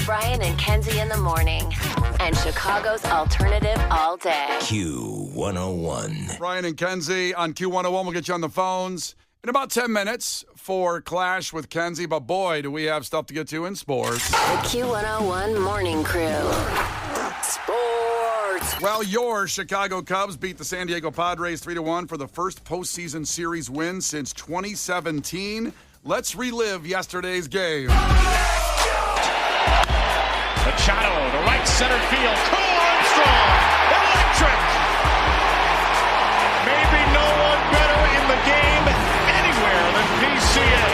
Brian and Kenzie in the morning. And Chicago's alternative all day. Q101. Brian and Kenzie on Q101. We'll get you on the phones in about 10 minutes for Clash with Kenzie. But boy, do we have stuff to get to in sports. The Q101 Morning Crew. Sports. Well, your Chicago Cubs beat the San Diego Padres 3-1 for the first postseason series win since 2017. Let's relive yesterday's game. Machado, the right center field. Cool Armstrong. Electric. Maybe no one better in the game anywhere than PCA.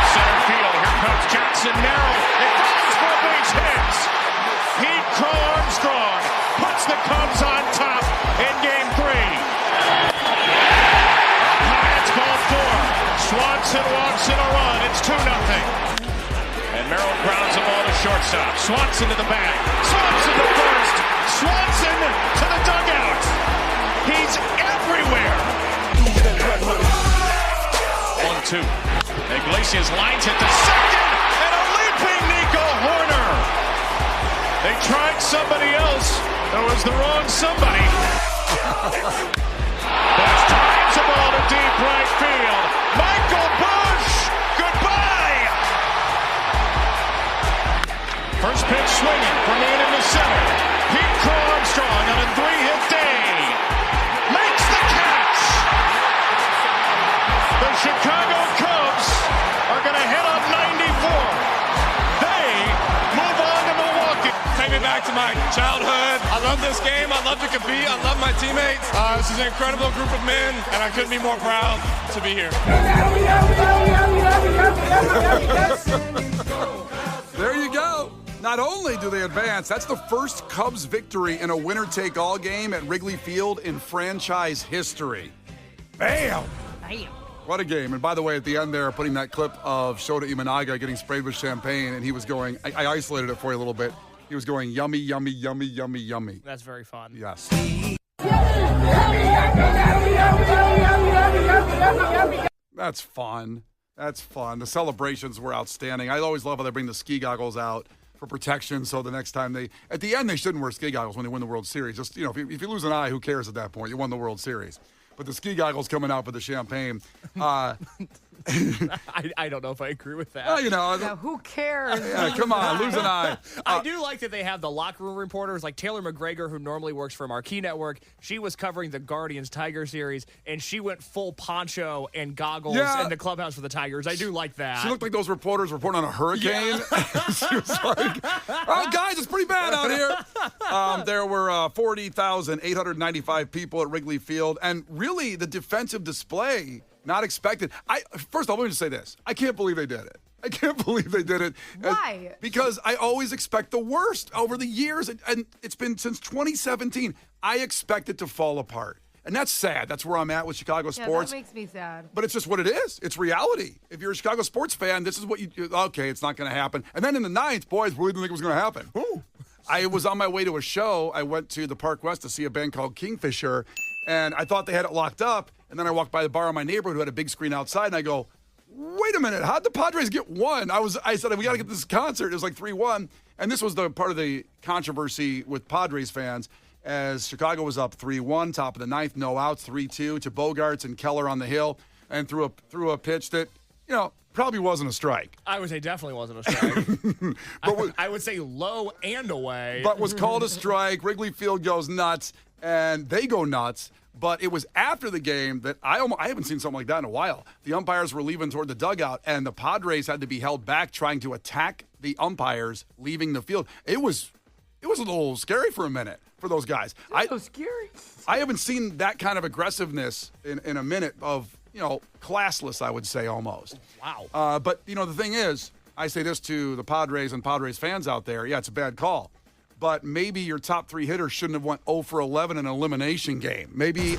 Center field. Here comes Jackson narrow. It falls for a base hit. Pete Crow Armstrong puts the Cubs on top in game 3. Pirates ball 4. Swanson walks in a run. It's 2-0. And Merrill grounds the ball to shortstop. Swanson to the bag. Swanson to first. Swanson to the dugout. He's everywhere. 1-2. Iglesias lines it to second. And a leaping Nico Horner. They tried somebody else. That was the wrong somebody. Bush drives the ball to deep right field. Michael Bush. Goodbye. First pitch swinging from in into center. Pete Crow Armstrong on a 3-hit day. Makes the catch. The Chicago Cubs are going to head up 94. They move on to Milwaukee. Take me back to my childhood. I love this game. I love to compete. I love my teammates. This is an incredible group of men, and I couldn't be more proud to be here. There you go. Not only do they advance, that's the first Cubs victory in a winner-take-all game at Wrigley Field in franchise history. Bam! What a game. And by the way, at the end there, putting that clip of Shota Imanaga getting sprayed with champagne, and he was going, I isolated it for you a little bit. He was going, yummy, yummy, yummy, yummy, yummy. That's very fun. Yes. That's fun. That's fun. The celebrations were outstanding. I always love how they bring the ski goggles out for protection, so the next time at the end, they shouldn't wear ski goggles when they win the World Series. Just, if you lose an eye, who cares at that point? You won the World Series. But the ski goggles coming out with the champagne. I don't know if I agree with that. Now, who cares? Yeah, come on, lose an eye. I do like that they have the locker room reporters like Taylor McGregor, who normally works for Marquee Network. She was covering the Guardians-Tiger series, and she went full poncho and goggles in the clubhouse for the Tigers. I do like that. She looked like those reporters reporting on a hurricane. Yeah. She was like, oh, guys, it's pretty bad out here. There were 40,895 people at Wrigley Field, and really the defensive display, not expected. First of all, let me just say this. I can't believe they did it. I can't believe they did it. Why? Because I always expect the worst over the years, and it's been since 2017. I expect it to fall apart. And that's sad. That's where I'm at with Chicago sports. That makes me sad. But it's just what it is. It's reality. If you're a Chicago sports fan, this is what okay, it's not going to happen. And then in the ninth, boys really didn't think it was going to happen. Ooh. I was on my way to a show. I went to the Park West to see a band called Kingfisher, and I thought they had it locked up. And then I walked by the bar in my neighborhood who had a big screen outside, and I go, wait a minute, how'd the Padres get one? I said, we got to get this concert. It was like 3-1. And this was the part of the controversy with Padres fans as Chicago was up 3-1, top of the ninth, no outs, 3-2 to Bogarts and Keller on the hill, and threw a pitch that, probably wasn't a strike. I would say definitely wasn't a strike. But I would say low and away. But was called a strike. Wrigley Field goes nuts, and they go nuts. But it was after the game that I haven't seen something like that in a while. The umpires were leaving toward the dugout, and the Padres had to be held back trying to attack the umpires leaving the field. It was a little scary for a minute for those guys. So scary. I haven't seen that kind of aggressiveness in a minute of, classless, I would say, almost. Wow. But, the thing is, I say this to the Padres and Padres fans out there, yeah, it's a bad call. But maybe your top three hitters shouldn't have went 0 for 11 in an elimination game. Maybe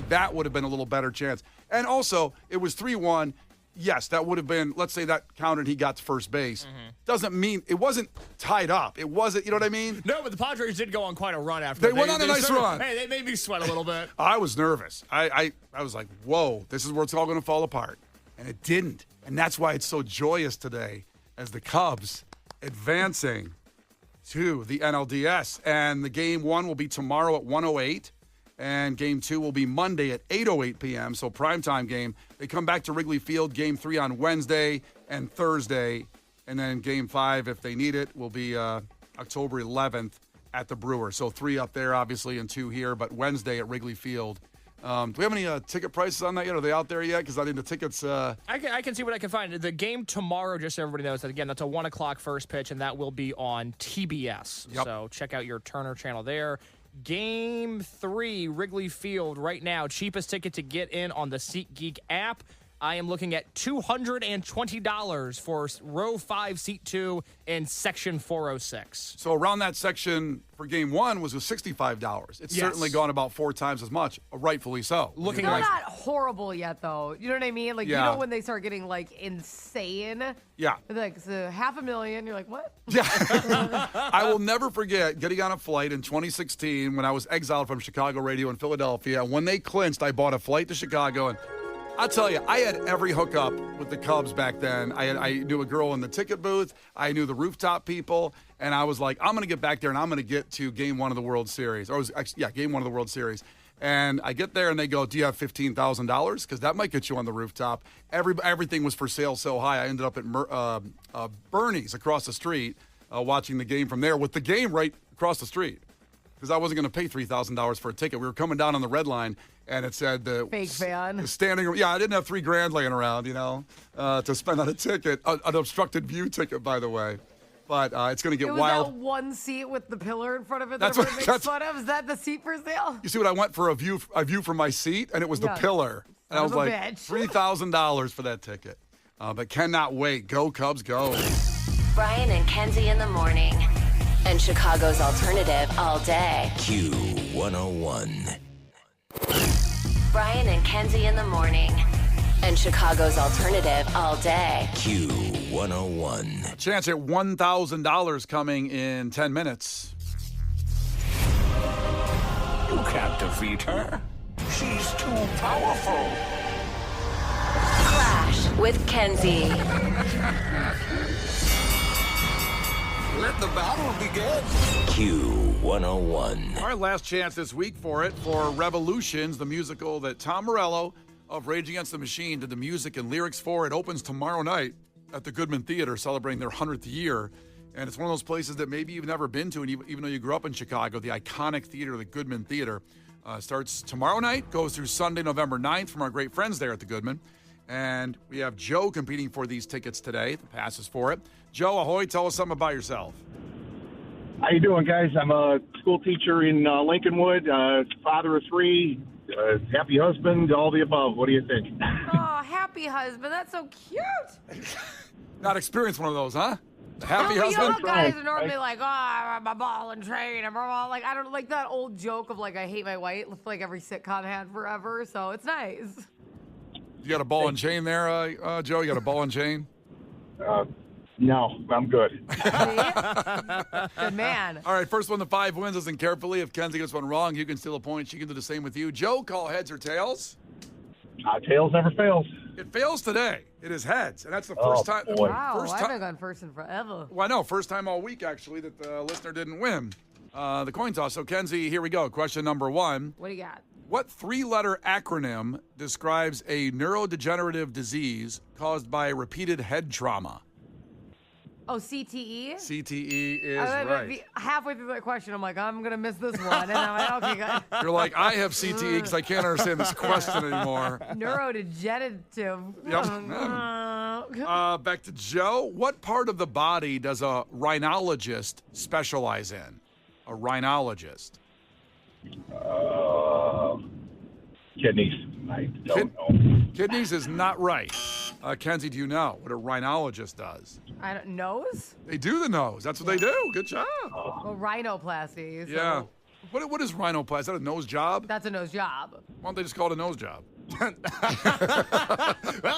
that would have been a little better chance. And also, it was 3-1. Yes, that would have been, let's say that counted, he got to first base. Mm-hmm. Doesn't mean, it wasn't tied up. It wasn't, you know what I mean? No, but the Padres did go on quite a run after. They went on a nice run. Hey, they made me sweat a little bit. I was nervous. I was like, whoa, this is where it's all going to fall apart. And it didn't. And that's why it's so joyous today as the Cubs advancing to the NLDS. And the game 1 will be tomorrow at 1:08. And game 2 will be Monday at 8:08 p.m., so primetime game. They come back to Wrigley Field, game 3 on Wednesday and Thursday. And then game 5, if they need it, will be October 11th at the Brewers. So 3 up there, obviously, and 2 here, but Wednesday at Wrigley Field. Do we have any ticket prices on that yet? Are they out there yet? Because I think the tickets... I can see what I can find. The game tomorrow, just so everybody knows, that again, that's a 1 o'clock first pitch, and that will be on TBS. Yep. So check out your Turner channel there. Game 3, Wrigley Field, right now. Cheapest ticket to get in on the SeatGeek app. I am looking at $220 for row 5, seat 2 in section 406. So around that section for game 1 was $65. It's certainly gone about 4 times as much, rightfully so. Looking Still like not horrible yet, though. You know what I mean? Like, you know when they start getting, like, insane? Yeah. Like, it's $500,000. You're like, what? Yeah. I will never forget getting on a flight in 2016 when I was exiled from Chicago radio in Philadelphia. When they clinched, I bought a flight to Chicago, and I'll tell you, I had every hookup with the Cubs back then. I knew a girl in the ticket booth. I knew the rooftop people. And I was like, I'm going to get back there, and I'm going to get to game 1 of the World Series. Game 1 of the World Series. And I get there, and they go, do you have $15,000? Because that might get you on the rooftop. Everything was for sale so high. I ended up at Bernie's across the street watching the game from there with the game right across the street. Because I wasn't going to pay $3,000 for a ticket. We were coming down on the red line, and it said the Fake fan. Standing. Yeah, I didn't have $3,000 laying around, to spend on a ticket, an obstructed view ticket, by the way. But it's going to get wild. That one seat with the pillar in front of it That's that what- everybody makes that's- fun of. Is that the seat for sale? You see what I went for a view from my seat, and it was the Yeah. pillar, and I was Son of a like bitch. $3,000 for that ticket. But cannot wait. Go Cubs, go! Brian and Kenzie in the morning. And Chicago's alternative all day. Q101. Brian and Kenzie in the morning. And Chicago's alternative all day. Q101. Chance at $1,000 coming in 10 minutes. You can't defeat her. She's too powerful. Clash with Kenzie. Let the battle begin. Q101. All right, last chance this week for Revolutions, the musical that Tom Morello of Rage Against the Machine did the music and lyrics for. It opens tomorrow night at the Goodman Theater, celebrating their 100th year. And it's one of those places that maybe you've never been to, and even though you grew up in Chicago, the iconic theater, the Goodman Theater, starts tomorrow night, goes through Sunday, November 9th from our great friends there at the Goodman. And we have Joe competing for these tickets today, the passes for it. Joe, ahoy, tell us something about yourself. How you doing, guys? I'm a school teacher in Lincolnwood, father of 3, happy husband, all the above. What do you think? Oh, happy husband. That's so cute. Not experienced one of those, huh? Happy You know husband? how guys are normally like, oh, I'm a ball and train. And blah, blah. Like, I don't like that old joke of like, I hate my wife, like every sitcom had forever. So it's nice. You got a ball and chain there, Joe? You got a ball and chain? No, I'm good. Good man. All right, first one to 5 wins. Listen carefully. If Kenzie gets one wrong, you can steal a point. She can do the same with you. Joe, call heads or tails? Tails never fails. It fails today. It is heads, and that's the first time. Boy. Wow, First I time. haven't gone first in forever. Well, I know. First time all week, actually, that the listener didn't win the coin toss. So, Kenzie, here we go. Question number 1. What do you got? What 3-letter acronym describes a neurodegenerative disease caused by repeated head trauma? Oh, CTE? CTE is I was right. halfway through that question, I'm like, I'm going to miss this one. And I'm like, okay, good. You're like, I have CTE because I can't understand this question anymore. Neurodegenerative. Yep. Back to Joe. What part of the body does a rhinologist specialize in? A rhinologist. Kidneys. I don't know. Kidneys is not right. Kenzie, do you know what a rhinologist does? I don't nose? They do the nose. That's what they do. Good job. Well, rhinoplasty. So Yeah. What is rhinoplasty? Is that a nose job? That's a nose job. Why don't they just call it a nose job? Well,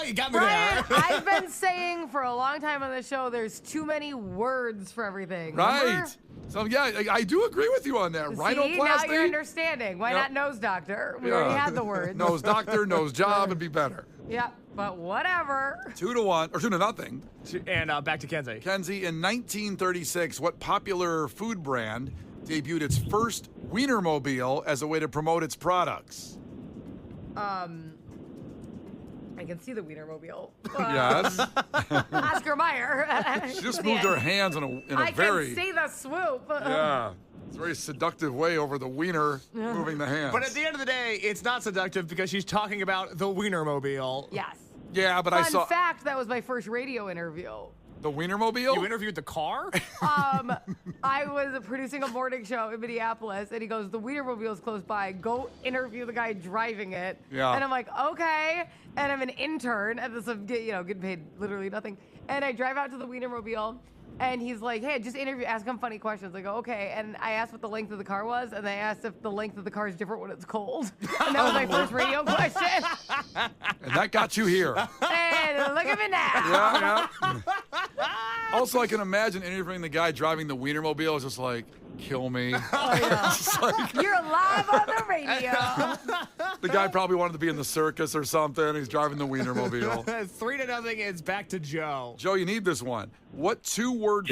you got me Brian, there. I've been saying for a long time on the show, there's too many words for everything. Right. Remember? So, yeah, I do agree with you on that. See, Rhinoplasty. now you're understanding. Why Yep. not nose doctor? We Yeah. already had the word. Nose doctor, nose job would be better. Yep. But whatever. 2-1, or 2-0. And back to Kenzie. Kenzie, in 1936, what popular food brand debuted its first Wienermobile as a way to promote its products? I can see the Wienermobile. Yes. Oscar Mayer. She just moved her hands in a very... I can see the swoop. Yeah. It's a very seductive way over the wiener, moving the hands. But at the end of the day, it's not seductive because she's talking about the Wienermobile. Yes. Yeah, but Fun I saw... fact, that was my first radio interview. The Wienermobile? You interviewed the car? I was producing a morning show in Minneapolis, and he goes, the Wienermobile is close by. Go interview the guy driving it. Yeah. And I'm like, okay. And I'm an intern at this, getting paid literally nothing. And I drive out to the Wienermobile, and he's like, hey, just ask him funny questions. I go, okay. And I asked what the length of the car was, and they asked if the length of the car is different when it's cold. And that was my first radio question. And that got you here. And look at me now. Yeah. Also, I can imagine interviewing the guy driving the Wienermobile is just like, kill me. Oh, yeah. You're live on the radio. The guy probably wanted to be in the circus or something. He's driving the Wienermobile. 3-0. It's back to Joe. Joe, you need this one. What two-word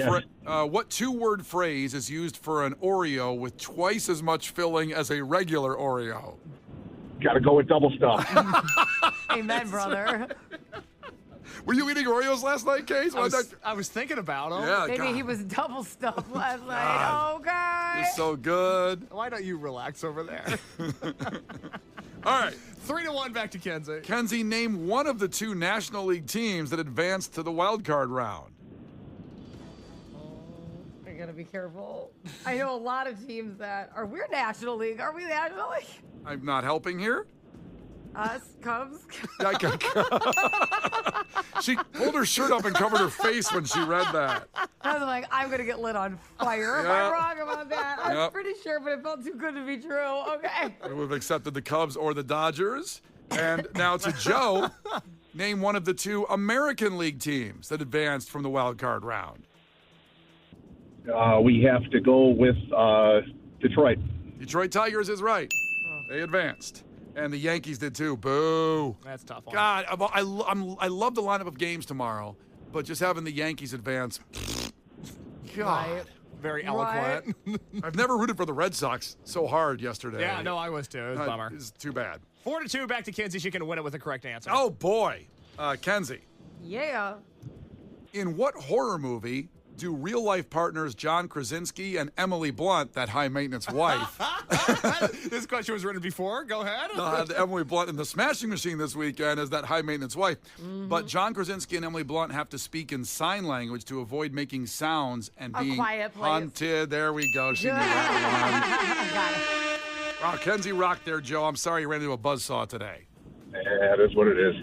phrase is used for an Oreo with twice as much filling as a regular Oreo? Got to go with double stuff. Amen, brother. Were you eating Oreos last night, Case? I was thinking about them. Yeah, Maybe God. he was double stuffed last night. Okay. It's so good. Why don't you relax over there? All right. 3-1 back to Kenzie. Kenzie, name one of the two National League teams that advanced to the wild card round. I gotta be careful. I know a lot of teams that are. We're National League. Are we National League? I'm not helping here. Us, Cubs. She pulled her shirt up and covered her face when she read that. I was like, I'm gonna get lit on fire if I'm wrong about that. I'm pretty sure, but it felt too good to be true. Okay. We've accepted the Cubs or the Dodgers. And now to Joe. Name one of the two American League teams that advanced from the wild card round. We have to go with Detroit. Detroit Tigers is right. They advanced. And the Yankees did too. Boo. That's a tough one. God, I love the lineup of games tomorrow, but just having the Yankees advance. God. Right. Very eloquent. I've never rooted for the Red Sox so hard yesterday. Yeah, no, I was too. It was a bummer. It's too bad. 4-2 back to Kenzie. She can win it with the correct answer. Oh, boy. Kenzie, Yeah. in what horror movie do real-life partners John Krasinski and Emily Blunt, that high-maintenance wife, This question was written before. Go ahead. Emily Blunt in The Smashing Machine this weekend as that high-maintenance wife. But John Krasinski and Emily Blunt have to speak in sign language to avoid making sounds and A being Quiet Place. hunted. There we go. She knew that Got it. one. Wow, Kenzie rocked there, Joe. I'm sorry you ran into a buzzsaw today. Yeah, that's what it is.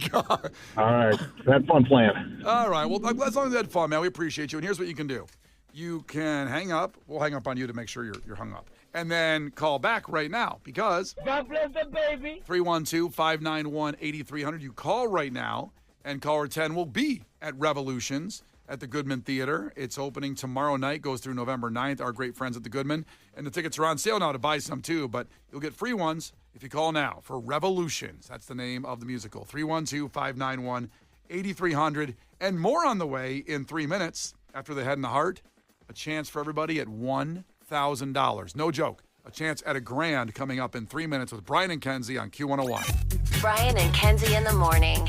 God. All right. Had fun playing. All right. Well, as long as you had fun, man, we appreciate you. And here's what you can do. You can hang up. We'll hang up on you to make sure you're hung up. And then call back right now because God bless the baby. 312-591-8300. You call right now, and caller 10 will be at Revolutions at the Goodman Theater. It's opening tomorrow night, goes through November 9th, our great friends at the Goodman. And the tickets are on sale now to buy some too, but you'll get free ones if you call now for Revolutions. That's the name of the musical. 312-591-8300. And more on the way in 3 minutes after the Head and the Heart. A chance for everybody at $1,000. No joke. A chance at $1,000 coming up in 3 minutes with Brian and Kenzie on Q101. Brian and Kenzie in the morning.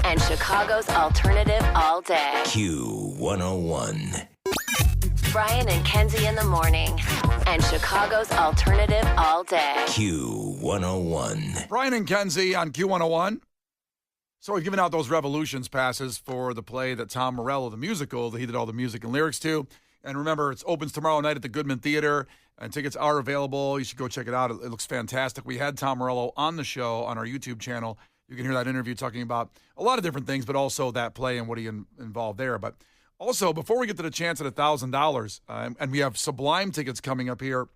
And Chicago's alternative all day. Q101. Brian and Kenzie in the morning. And Chicago's alternative all day. Q101. Brian and Kenzie on Q101. So we've given out those Revolutions passes for the play that Tom Morello, the musical, that he did all the music and lyrics to. And remember, it opens tomorrow night at the Goodman Theater, and tickets are available. You should go check it out. It looks fantastic. We had Tom Morello on the show on our YouTube channel. You can hear that interview talking about a lot of different things, but also that play and what he involved there. But also, before we get to the chance at $1,000, and we have Sublime tickets coming up here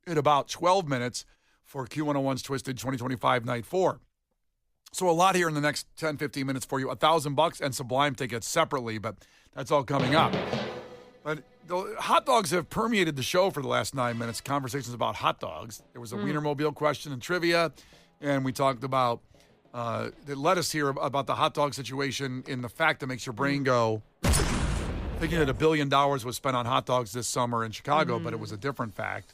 in about 12 minutes for Q101's Twisted 2025 Night 4. So a lot here in the next 10, 15 minutes for you. $1,000 and Sublime tickets separately, but that's all coming up. But the hot dogs have permeated the show for the last 9 minutes. Conversations about hot dogs. There was a Wienermobile question and trivia, and we talked about that led us here about the hot dog situation in the fact that makes your brain go, thinking that $1 billion was spent on hot dogs this summer in Chicago, but it was a different fact.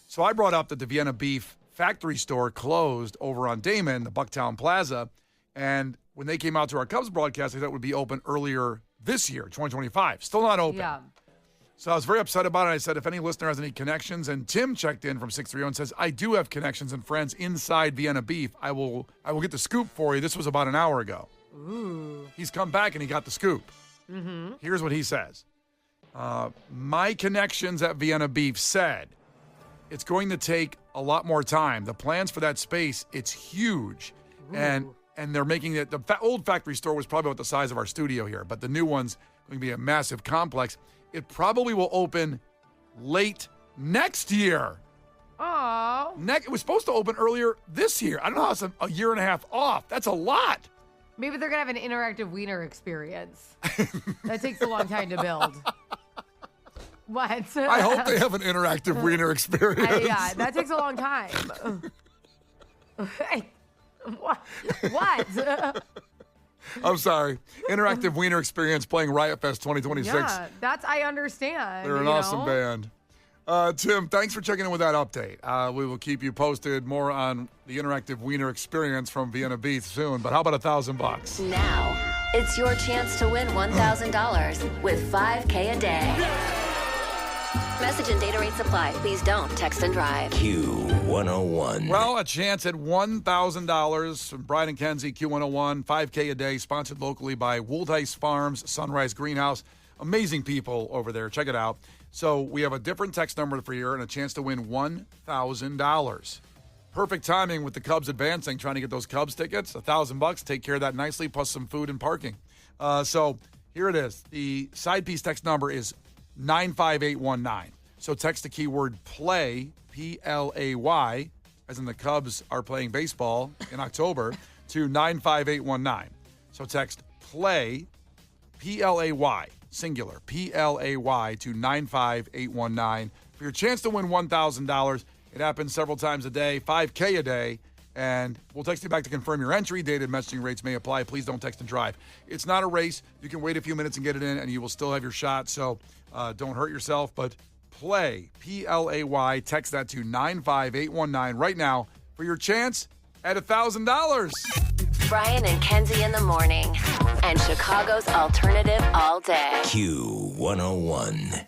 So I brought up that the Vienna Beef factory store closed over on Damon, the Bucktown Plaza, and when they came out to our Cubs broadcast, they thought it would be open earlier this year, 2025. Still not open. Yeah. So I was very upset about it. I said, if any listener has any connections, and Tim checked in from 630 and says, I do have connections and friends inside Vienna Beef. I will get the scoop for you. This was about an hour ago. Ooh. He's come back and he got the scoop. Mm-hmm. Here's what he says. My connections at Vienna Beef said it's going to take a lot more time. The plans for that space, it's huge. Ooh. And they're making it, the old factory store was probably about the size of our studio here, but the new one's going to be a massive complex. It probably will open late next year. Oh. It was supposed to open earlier this year. I don't know how it's a year and a half off. That's a lot. Maybe they're going to have an interactive wiener experience. That takes a long time to build. What? I hope they have an interactive wiener experience. Yeah, that takes a long time. What? What? I'm sorry. Interactive Wiener Experience playing Riot Fest 2026. Yeah, I understand. They're an awesome band. Tim, thanks for checking in with that update. We will keep you posted more on the Interactive Wiener Experience from Vienna Beef soon. But how about $1,000? Now, it's your chance to win $1,000 with $5K a day. Message and data rates apply. Please don't text and drive. Q101. Well, a chance at $1,000 from Brian and Kenzie, Q101, 5K a day, sponsored locally by Wooldice Farms, Sunrise Greenhouse. Amazing people over there. Check it out. So we have a different text number for you and a chance to win $1,000. Perfect timing with the Cubs advancing, trying to get those Cubs tickets. $1,000. Take care of that nicely, plus some food and parking. So here it is. The side piece text number is 95819. So text the keyword play, P-L-A-Y, as in the Cubs are playing baseball in October, to 95819. So text play, P-L-A-Y, singular, P-L-A-Y, to 95819 for your chance to win $1,000. It happens several times a day, 5K a day, and we'll text you back to confirm your entry. Dated messaging rates may apply. Please don't text and drive. It's not a race. You can wait a few minutes and get it in, and you will still have your shot. So don't hurt yourself, but play, P-L-A-Y. Text that to 95819 right now for your chance at $1,000. Brian and Kenzie in the morning. And Chicago's alternative all day. Q101.